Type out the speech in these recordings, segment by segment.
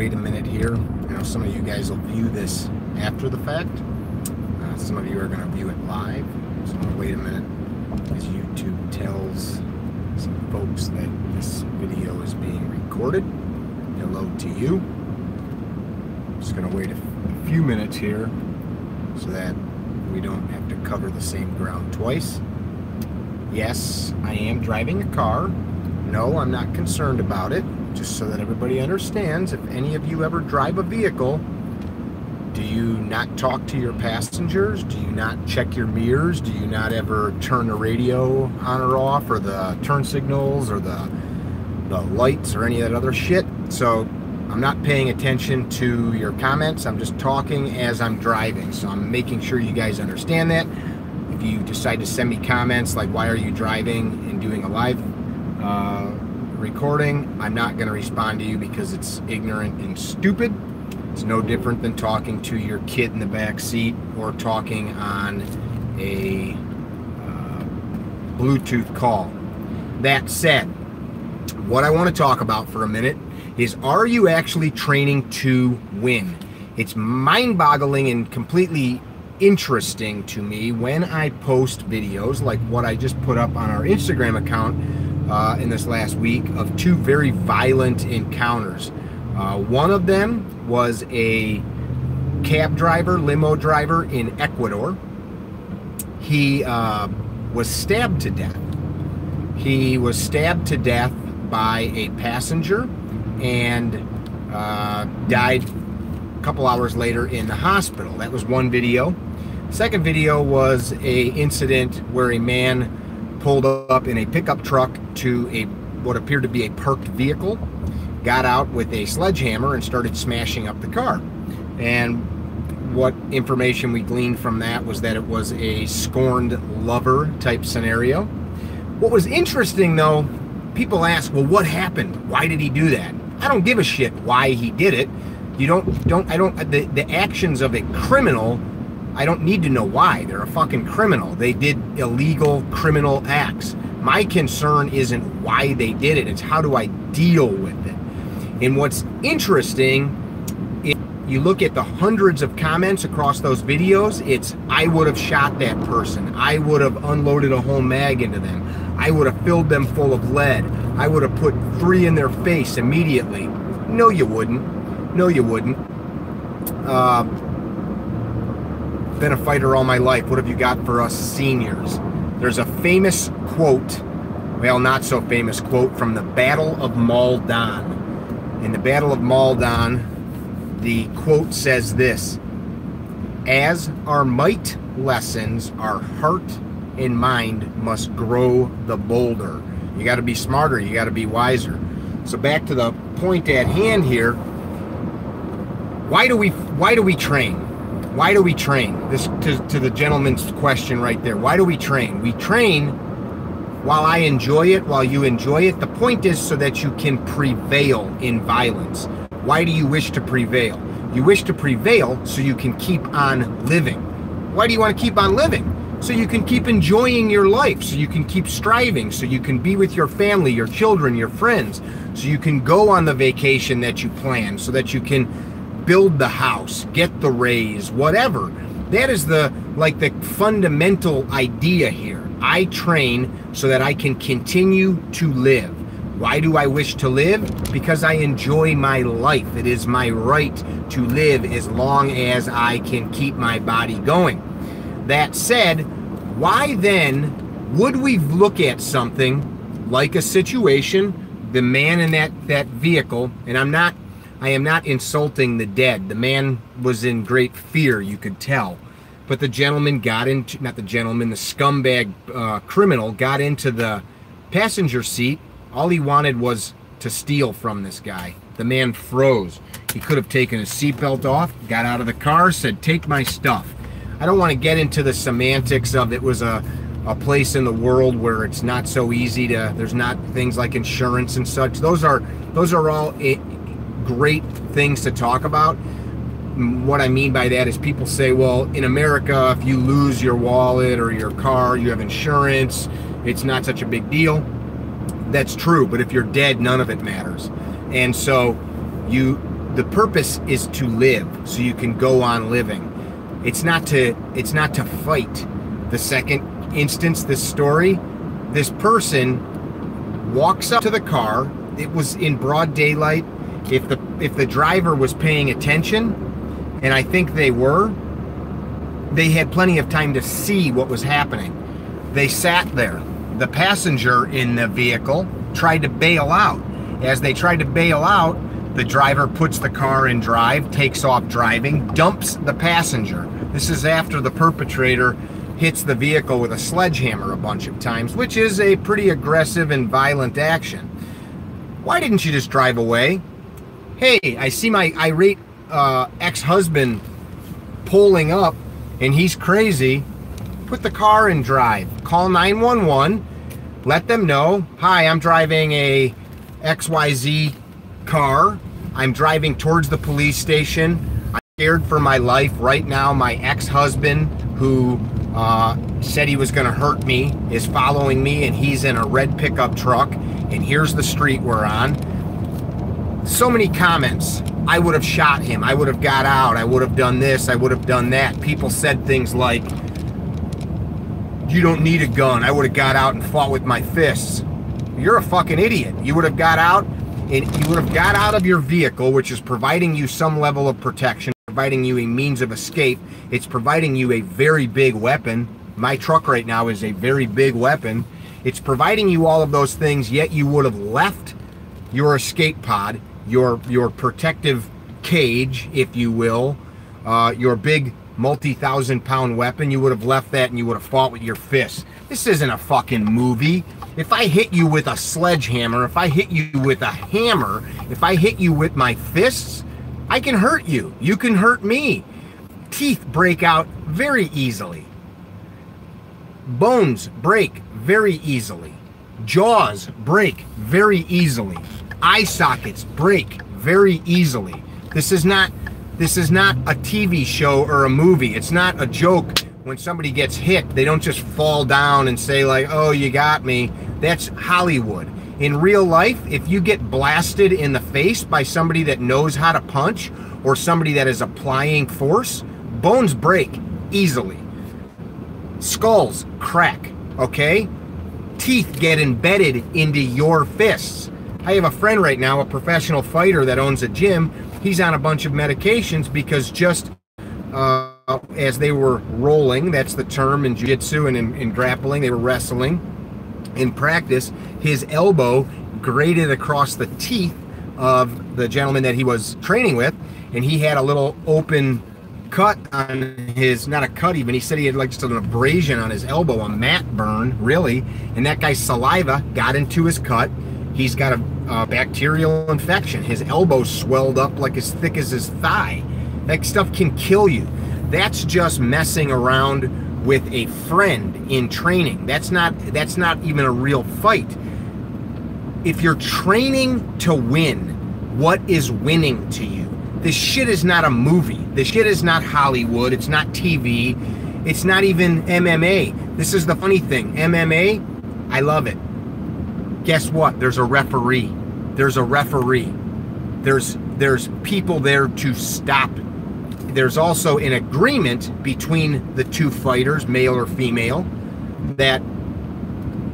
wait a minute here. I know some of you guys will view this after the fact. Some of you are going to view it live. So I'm going to wait a minute as YouTube tells some folks that this video is being recorded. Hello to you. Just going to wait a few minutes here so that we don't have to cover the same ground twice. Yes, I am driving a car. No, I'm not concerned about it. Just so that everybody understands, if any of you ever drive a vehicle, do you not talk to your passengers? Do you not check your mirrors? Do you not ever turn the radio on or off, or the turn signals, or the lights, or any of that other shit? So I'm not paying attention to your comments. I'm just talking as I'm driving. So I'm making sure you guys understand that. If you decide to send me comments like, why are you driving and doing a live recording, I'm not going to respond to you because it's ignorant and stupid. It's no different than talking to your kid in the back seat or talking on a Bluetooth call. That said, what I want to talk about for a minute is, are you actually training to win? It's mind-boggling and completely interesting to me when I post videos like what I just put up on our Instagram account in this last week of two very violent encounters. One of them was a cab driver, limo driver in Ecuador. He was stabbed to death. He was stabbed to death by a passenger and died a couple hours later in the hospital. That was one video. Second video was a incident where a man pulled up in a pickup truck to what appeared to be a parked vehicle, got out with a sledgehammer and started smashing up the car. And what information we gleaned from that was that it was a scorned lover type scenario. What was interesting though, people ask, well, what happened? Why did he do that? I don't give a shit why he did it. The actions of a criminal, I don't need to know why. They're a fucking criminal. They did illegal criminal acts. My concern isn't why they did it. It's how do I deal with it? And what's interesting, if you look at the hundreds of comments across those videos, it's, I would have shot that person. I would have unloaded a whole mag into them. I would have filled them full of lead. I would have put 3 in their face immediately. No, you wouldn't. No, you wouldn't. Been a fighter all my life. What have you got for us seniors? There's a famous quote, well, not so famous quote, from the Battle of Maldon. In the Battle of Maldon, the quote says this: as our might lessens, our heart and mind must grow the bolder. You got to be smarter. You got to be wiser. So back to the point at hand here. Why do we train? Why do we train? This to the gentleman's question right there. Why do we train? We train while I enjoy it, while you enjoy it. The point is so that you can prevail in violence. Why do you wish to prevail? You wish to prevail so you can keep on living. Why do you want to keep on living? So you can keep enjoying your life, so you can keep striving, so you can be with your family, your children, your friends, so you can go on the vacation that you plan, so that you can build the house, get the raise, whatever. That is the fundamental idea here. I train so that I can continue to live. Why do I wish to live? Because I enjoy my life. It is my right to live as long as I can keep my body going. That said, why then would we look at something like a situation, the man in that vehicle, and I am not insulting the dead. The man was in great fear, you could tell. But the gentleman got into, not the gentleman, the scumbag criminal got into the passenger seat. All he wanted was to steal from this guy. The man froze. He could have taken his seatbelt off, got out of the car, said, take my stuff. I don't want to get into the semantics of it was a place in the world where it's not so easy to, there's not things like insurance and such. Those are all great things to talk about. What I mean by that is people say, well, in America, if you lose your wallet or your car, you have insurance, it's not such a big deal. That's true, but if you're dead, none of it matters. And so the purpose is to live, so you can go on living. It's not to fight. The second instance, this story, this person walks up to the car. It was in broad daylight. If the driver was paying attention, and I think they were, they had plenty of time to see what was happening. They sat there. The passenger in the vehicle tried to bail out. As they tried to bail out, the driver puts the car in drive, takes off driving, dumps the passenger. This is after the perpetrator hits the vehicle with a sledgehammer a bunch of times, which is a pretty aggressive and violent action. Why didn't you just drive away? Hey, I see my irate ex-husband pulling up and he's crazy. Put the car in drive. Call 911. Let them know, hi, I'm driving a XYZ car. I'm driving towards the police station. I'm scared for my life right now. My ex-husband, who said he was going to hurt me, is following me, and he's in a red pickup truck, and here's the street we're on. So many comments. I would have shot him. I would have got out. I would have done this. I would have done that. People said things like, you don't need a gun. I would have got out and fought with my fists. You're a fucking idiot. You would have got out, and you would have got out of your vehicle, which is providing you some level of protection, providing you a means of escape. It's providing you a very big weapon. My truck right now is a very big weapon. It's providing you all of those things, yet you would have left your escape pod, your protective cage, if you will, your big multi-thousand-pound weapon. You would have left that and you would have fought with your fists. This isn't a fucking movie. If I hit you with a sledgehammer, if I hit you with a hammer, if I hit you with my fists, I can hurt you. You can hurt me. Teeth break out very easily. Bones break very easily. Jaws break very easily. Eye sockets break very easily. This is not a TV show or a movie. It's not a joke. When somebody gets hit, they don't just fall down and say like, oh, you got me. That's Hollywood. In real life, if you get blasted in the face by somebody that knows how to punch or somebody that is applying force, bones break easily. Skulls crack, okay? Teeth get embedded into your fists. I have a friend right now, a professional fighter that owns a gym. He's on a bunch of medications because just as they were rolling, that's the term in jiu-jitsu and in grappling, they were wrestling. In practice, his elbow grated across the teeth of the gentleman that he was training with, and he had a little open cut on his, not a cut even, he said he had like just an abrasion on his elbow, a mat burn, really, and that guy's saliva got into his cut. He's got a bacterial infection. His elbow swelled up like as thick as his thigh. That stuff can kill you. That's just messing around with a friend in training. That's not even a real fight. If you're training to win, what is winning to you? This shit is not a movie. This shit is not Hollywood. It's not TV. It's not even MMA. This is the funny thing. MMA, I love it. Guess what? There's a referee. There's a referee. There's people there to stop. There's also an agreement between the two fighters, male or female, that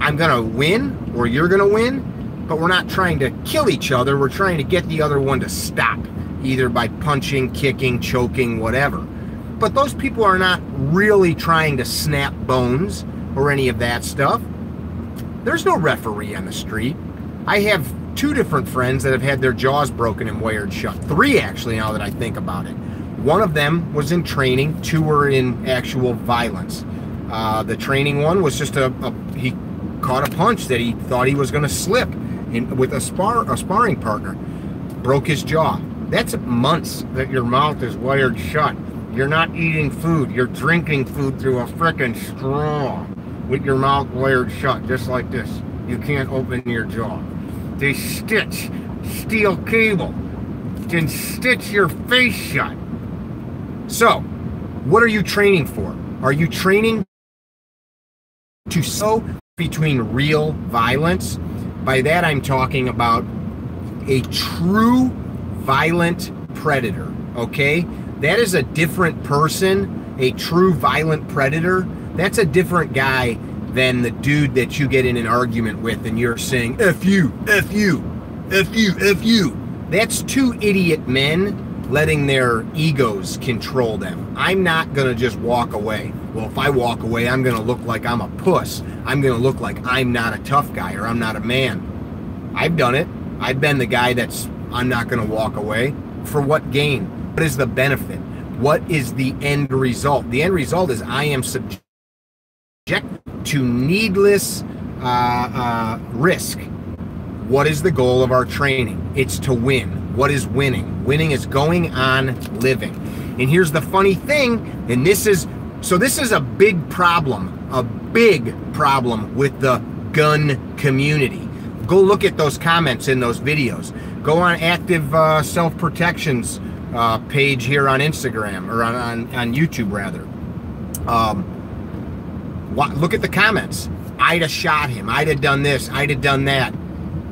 I'm gonna win or you're gonna win, but we're not trying to kill each other. We're trying to get the other one to stop, either by punching, kicking, choking, whatever. But those people are not really trying to snap bones or any of that stuff. There's no referee on the street. I have 2 different friends that have had their jaws broken and wired shut. 3 actually, now that I think about it. One of them was in training, 2 were in actual violence. The training one was just he caught a punch that he thought he was going to slip with a sparring partner. Broke his jaw. That's months that your mouth is wired shut. You're not eating food. You're drinking food through a frickin' straw with your mouth wired shut, just like this. You can't open your jaw. They stitch steel cable, can stitch your face shut. So, what are you training for? Are you training to sew between real violence? By that I'm talking about a true violent predator, okay? That is a different person. A true violent predator, that's a different guy than the dude that you get in an argument with and you're saying, F you, F you, F you, F you. That's two idiot men letting their egos control them. I'm not going to just walk away. Well, if I walk away, I'm going to look like I'm a puss. I'm going to look like I'm not a tough guy or I'm not a man. I've done it. I've been the guy I'm not going to walk away. For what gain? What is the benefit? What is the end result? The end result is I am subject to needless risk. What is the goal of our training? It's to win. What is winning? Winning is going on living. And here's the funny thing, and this is a big problem with the gun community. Go look at those comments in those videos. Go on Active Self-Protection's page here on Instagram, or on YouTube rather. Look at the comments. I'd have shot him. I'd have done this. I'd have done that.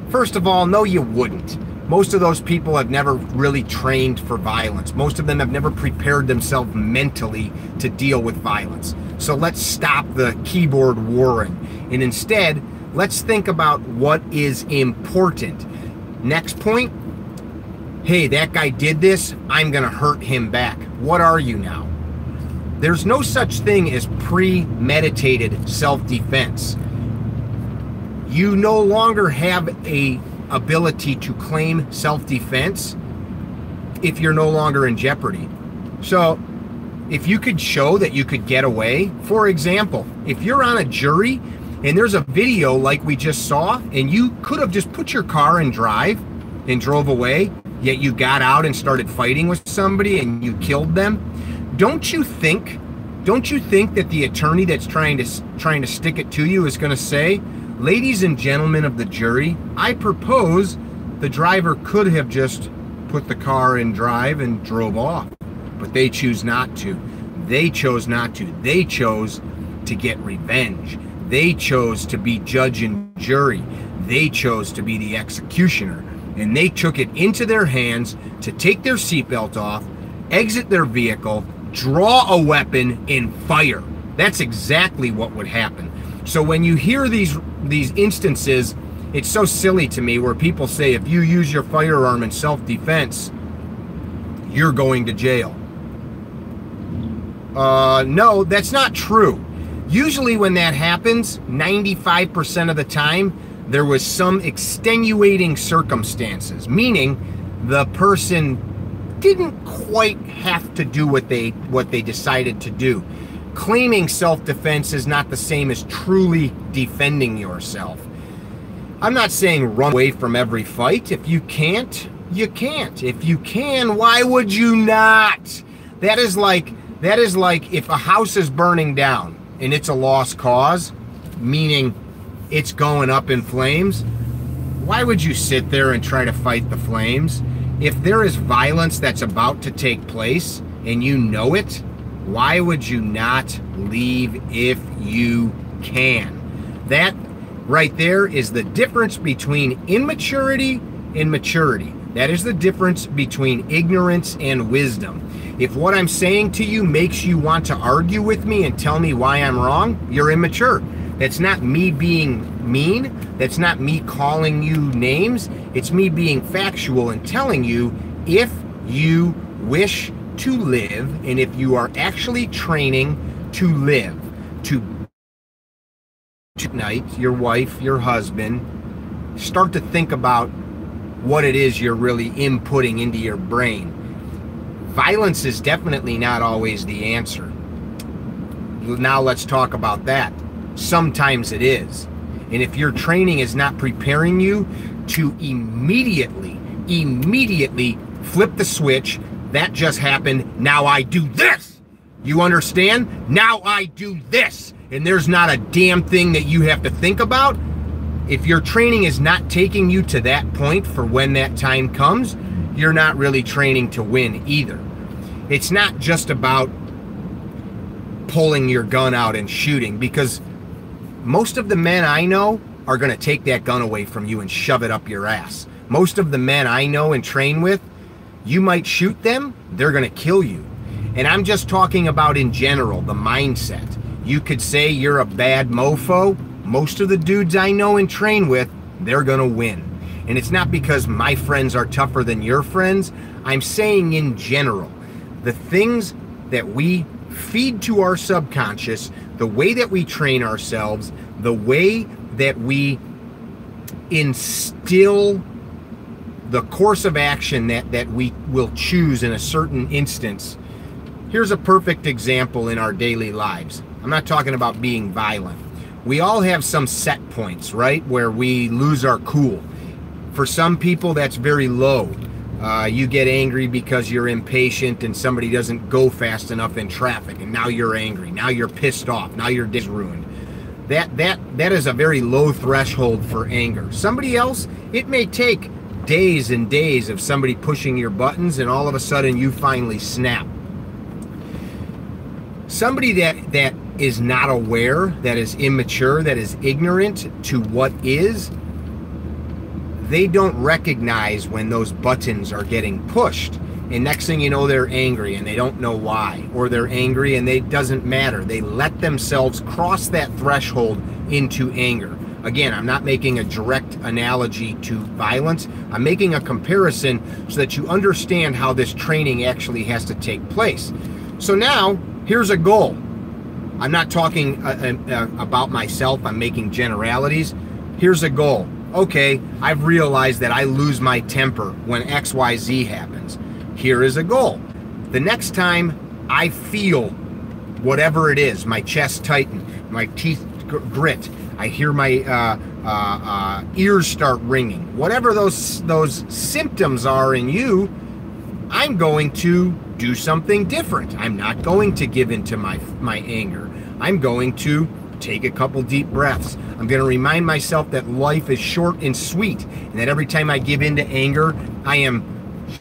First of all, no, you wouldn't. Most of those people have never really trained for violence. Most of them have never prepared themselves mentally to deal with violence. So let's stop the keyboard warring. And instead, let's think about what is important. Next point, hey, that guy did this, I'm going to hurt him back. What are you now? There's no such thing as premeditated self-defense. You no longer have a ability to claim self-defense if you're no longer in jeopardy. So if you could show that you could get away, for example, if you're on a jury and there's a video like we just saw and you could have just put your car in drive and drove away, yet you got out and started fighting with somebody and you killed them, don't you think that the attorney that's trying to stick it to you is going to say, ladies and gentlemen of the jury, I propose the driver could have just put the car in drive and drove off, but they choose not to. They chose not to. They chose to get revenge. They chose to be judge and jury. They chose to be the executioner, and they took it into their hands to take their seatbelt off, exit their vehicle, draw a weapon, and fire. That's exactly what would happen. So when you hear these instances, it's so silly to me where people say if you use your firearm in self-defense, you're going to jail. No, that's not true. Usually when that happens, 95% of the time, there was some extenuating circumstances, meaning the person didn't quite have to do what they decided to do. Claiming self-defense is not the same as truly defending yourself. I'm not saying run away from every fight. If you can't, you can't. If you can, why would you not? That is like if a house is burning down and it's a lost cause, meaning it's going up in flames, why would you sit there and try to fight the flames? If there is violence that's about to take place and you know it, why would you not leave if you can? That right there is the difference between immaturity and maturity. That is the difference between ignorance and wisdom. If what I'm saying to you makes you want to argue with me and tell me why I'm wrong, you're immature. That's not me being mean. That's not me calling you names. It's me being factual and telling you if you wish to live, and if you are actually training to live, to tonight, your wife, your husband, start to think about what it is you're really inputting into your brain. Violence is definitely not always the answer. Now let's talk about that. Sometimes it is. And if your training is not preparing you to immediately flip the switch, that just happened, now I do this. You understand? Now I do this. And there's not a damn thing that you have to think about. If your training is not taking you to that point for when that time comes, you're not really training to win either. It's not just about pulling your gun out and shooting, because most of the men I know are going to take that gun away from you and shove it up your ass. Most of the men I know and train with, You might shoot them, they're going to kill you. And I'm just talking about in general, the mindset. You could say you're a bad mofo. Most of the dudes I know and train with, they're going to win. And it's not because my friends are tougher than your friends. I'm saying in general, the things that we feed to our subconscious, the way that we train ourselves, the way that we instill the course of action that we will choose in a certain instance. Here's a perfect example in our daily lives. I'm not talking about being violent. We all have some set points, right, where we lose our cool. For some people, that's very low. You get angry because you're impatient and somebody doesn't go fast enough in traffic, and now you're angry. Now you're pissed off. Now your day's ruined. That is a very low threshold for anger. Somebody else, it may take days and days of somebody pushing your buttons, and all of a sudden you finally snap. Somebody that is not aware, that is immature, that is ignorant to what is, they don't recognize when those buttons are getting pushed. And next thing you know, they're angry and they don't know why. Or they're angry and it doesn't matter. They let themselves cross that threshold into anger. Again, I'm not making a direct analogy to violence. I'm making a comparison so that you understand how this training actually has to take place. So now, here's a goal. I'm not talking about myself. I'm making generalities. Here's a goal. Okay, I've realized that I lose my temper when XYZ happens. Here is a goal. The next time I feel whatever it is, my chest tighten, my teeth grit, I hear my ears start ringing, whatever those symptoms are in you, I'm going to do something different. I'm not going to give into my anger. I'm going to take a couple deep breaths. I'm going to remind myself that life is short and sweet, and that every time I give into anger, I am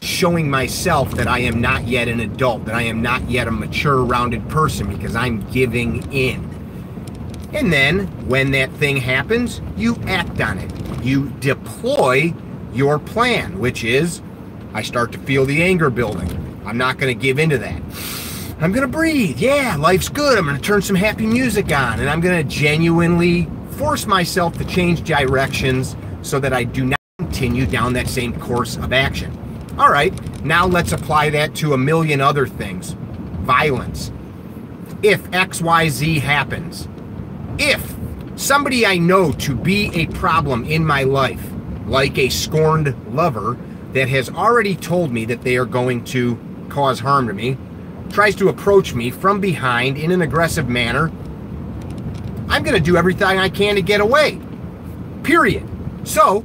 showing myself that I am not yet an adult, that I am not yet a mature, rounded person, because I'm giving in. And then, when that thing happens, you act on it. You deploy your plan, which is, I start to feel the anger building. I'm not going to give into that. I'm going to breathe. Yeah, life's good. I'm going to turn some happy music on, and I'm going to genuinely force myself to change directions so that I do not continue down that same course of action. All right, now let's apply that to a million other things. Violence. If XYZ happens, if somebody I know to be a problem in my life, like a scorned lover that has already told me that they are going to cause harm to me, tries to approach me from behind in an aggressive manner, I'm going to do everything I can to get away. Period. So,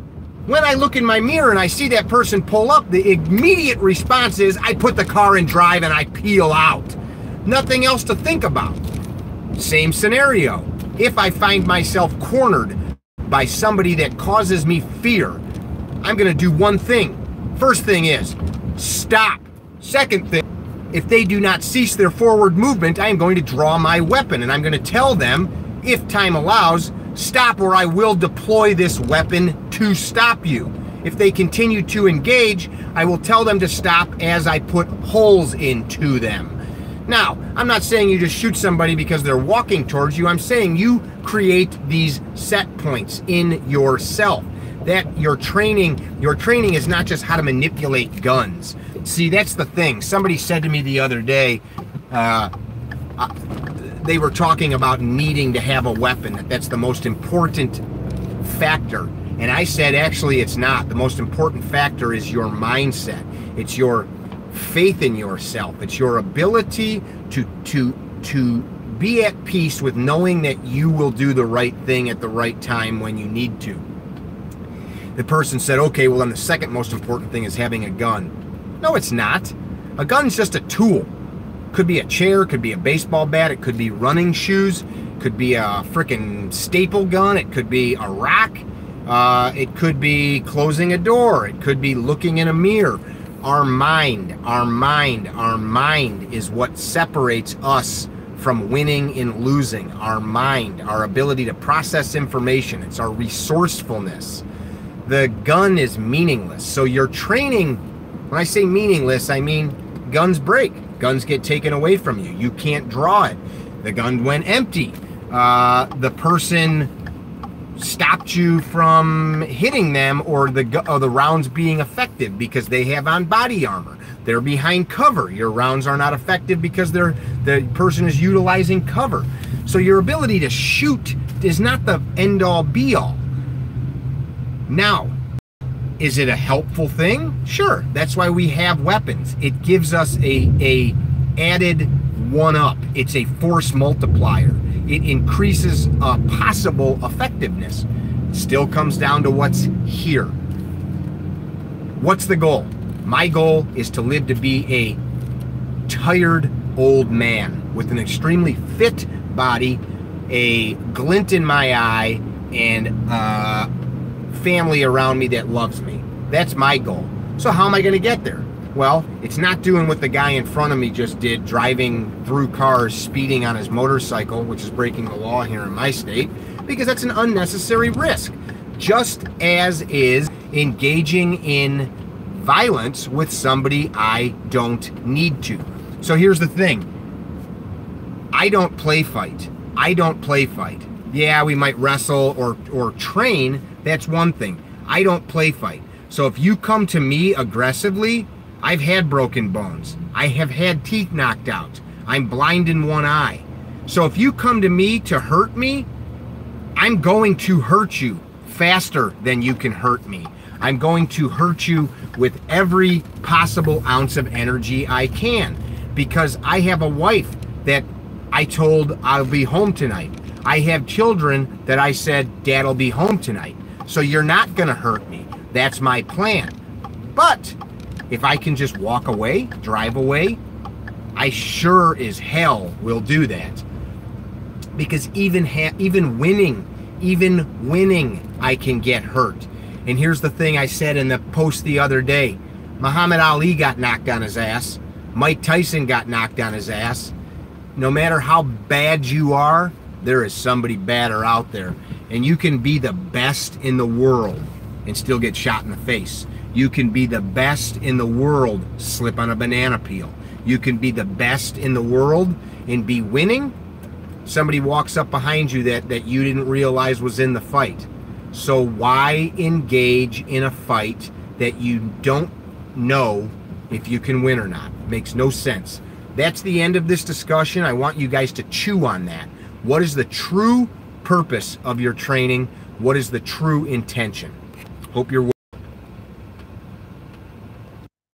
when I look in my mirror and I see that person pull up, the immediate response is I put the car in drive and I peel out. Nothing else to think about. Same scenario. If I find myself cornered by somebody that causes me fear, I'm going to do one thing. First thing is, stop. Second thing, if they do not cease their forward movement, I am going to draw my weapon and I'm going to tell them, if time allows, stop or I will deploy this weapon to stop you. If they continue to engage, I will tell them to stop as I put holes into them. Now, I'm not saying you just shoot somebody because they're walking towards you. I'm saying you create these set points in yourself. That your training is not just how to manipulate guns. See, that's the thing. Somebody said to me the other day, they were talking about needing to have a weapon. That's the most important factor. And I said, actually, it's not. The most important factor is your mindset. It's your faith in yourself. It's your ability to be at peace with knowing that you will do the right thing at the right time when you need to. The person said, okay, well, then the second most important thing is having a gun. No, it's not. A gun's just a tool. Could be a chair, could be a baseball bat, it could be running shoes, could be a freaking staple gun, it could be a rock, it could be closing a door, it could be looking in a mirror. Our mind is what separates us from winning and losing. Our mind, our ability to process information, it's our resourcefulness. The gun is meaningless. So your training When I say meaningless, I mean guns break. Guns get taken away from you. You can't draw it. The gun went empty. The person stopped you from hitting them, or the rounds being effective because they have on body armor. They're behind cover. Your rounds are not effective because the person is utilizing cover. So your ability to shoot is not the end-all be-all. Now, is it a helpful thing? Sure. That's why we have weapons. It gives us a added one-up. It's a force multiplier. It increases possible effectiveness. Still comes down to what's here. What's the goal? My goal is to live to be a tired old man with an extremely fit body, a glint in my eye, and family around me that loves me. That's my goal. So how am I going to get there? Well, it's not doing what the guy in front of me just did, driving through cars, speeding on his motorcycle, which is breaking the law here in my state, because that's an unnecessary risk. Just as is engaging in violence with somebody I don't need to. So here's the thing. I don't play fight. I don't play fight. Yeah, we might wrestle or train. That's one thing. I don't play fight. So if you come to me aggressively, I've had broken bones. I have had teeth knocked out. I'm blind in one eye. So if you come to me to hurt me, I'm going to hurt you faster than you can hurt me. I'm going to hurt you with every possible ounce of energy I can, because I have a wife that I told I'll be home tonight. I have children that I said, Dad'll be home tonight. So you're not gonna hurt me. That's my plan. But if I can just walk away, drive away, I sure as hell will do that. Because even winning, I can get hurt. And here's the thing I said in the post the other day. Muhammad Ali got knocked on his ass. Mike Tyson got knocked on his ass. No matter how bad you are, there is somebody badder out there. And you can be the best in the world and still get shot in the face. You can be the best in the world, slip on a banana peel. You can be the best in the world and be winning. Somebody walks up behind you that you didn't realize was in the fight. So why engage in a fight that you don't know if you can win or not? Makes no sense. That's the end of this discussion. I want you guys to chew on that. What is the true purpose of your training? What is the true intention? Hope you're